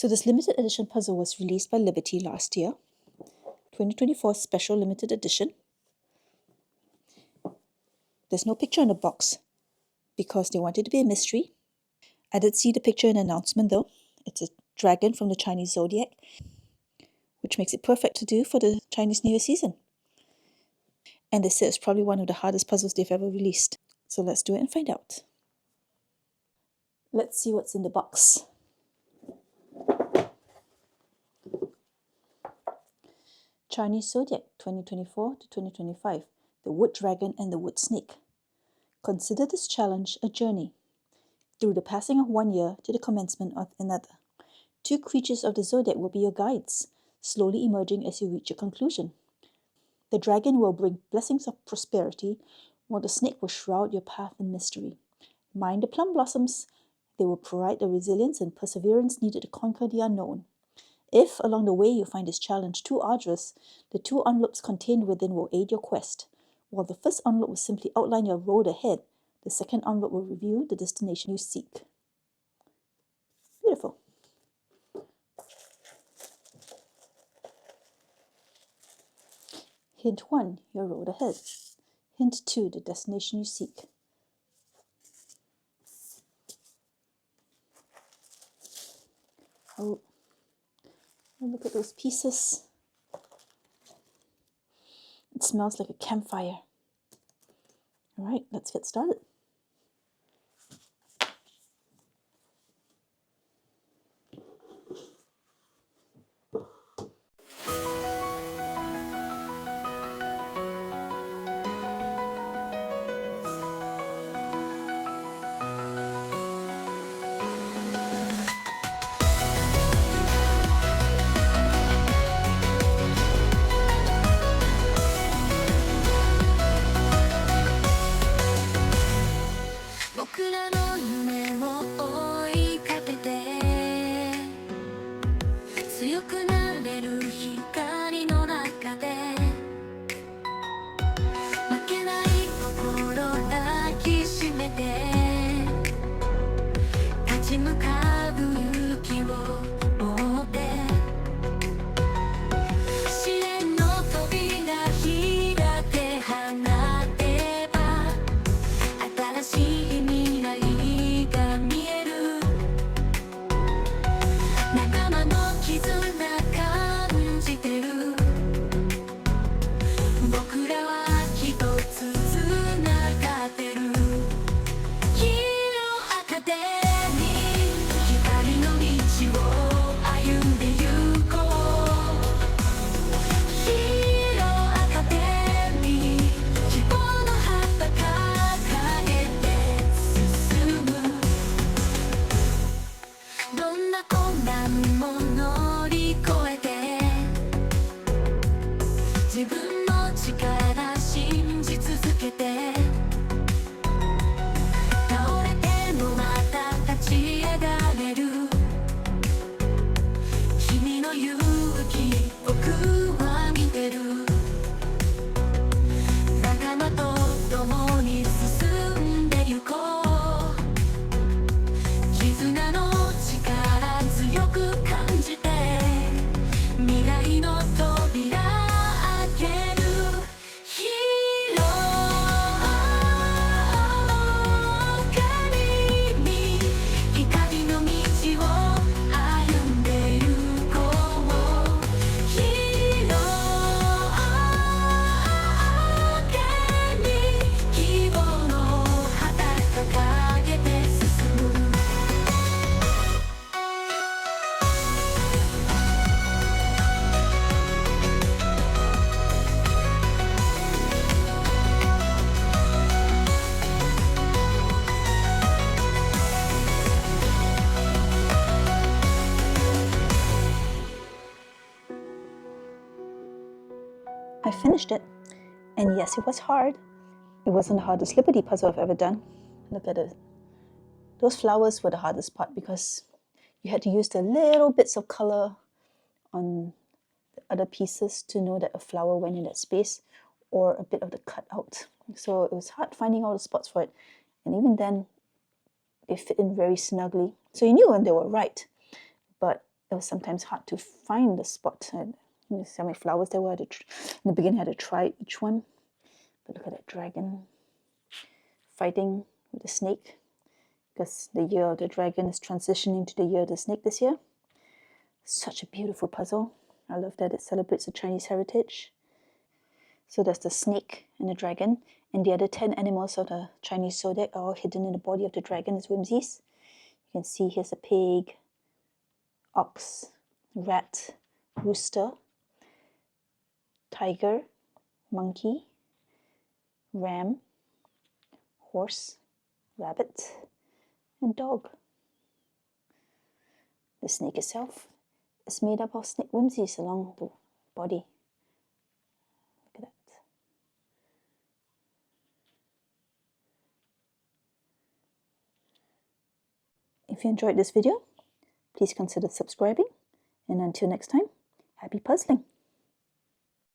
So this limited edition puzzle was released by Liberty last year, 2024 special limited edition. There's no picture in the box because they wanted it to be a mystery. I did see the picture in the announcement though. It's a dragon from the Chinese Zodiac, which makes it perfect to do for the Chinese New Year season. And they said it's probably one of the hardest puzzles they've ever released. So let's do it and find out. Let's see what's in the box. Chinese Zodiac 2024 to 2025, the Wood Dragon and the Wood Snake. Consider this challenge a journey, through the passing of 1 year to the commencement of another. 2 creatures of the zodiac will be your guides, slowly emerging as you reach a conclusion. The dragon will bring blessings of prosperity, while the snake will shroud your path in mystery. Mind the plum blossoms, they will provide the resilience and perseverance needed to conquer the unknown. If, along the way, you find this challenge too arduous, the 2 envelopes contained within will aid your quest. While the first envelope will simply outline your road ahead, the second envelope will reveal the destination you seek. Beautiful. Hint 1, your road ahead. Hint 2, the destination you seek. Oh, look at those pieces. It smells like a campfire. All right, let's get started. I finished it, and yes, it was hard. It wasn't the hardest Liberty puzzle I've ever done. Look at it. Those flowers were the hardest part because you had to use the little bits of color on the other pieces to know that a flower went in that space, or a bit of the cutout. So it was hard finding all the spots for it, and even then they fit in very snugly. So you knew when they were right, but it was sometimes hard to find the spot. There's so many flowers there were. In the beginning, I had to try each one. But look at that dragon fighting with the snake, because the year of the dragon is transitioning to the year of the snake this year. Such a beautiful puzzle. I love that it celebrates the Chinese heritage. So there's the snake and the dragon, and the other 10 animals of the Chinese Zodiac are all hidden in the body of the dragon as whimsies. You can see here's a pig, ox, rat, rooster, tiger, monkey, ram, horse, rabbit, and dog. The snake itself is made up of snake whimsies along the body. Look at that. If you enjoyed this video, please consider subscribing. And until next time, happy puzzling!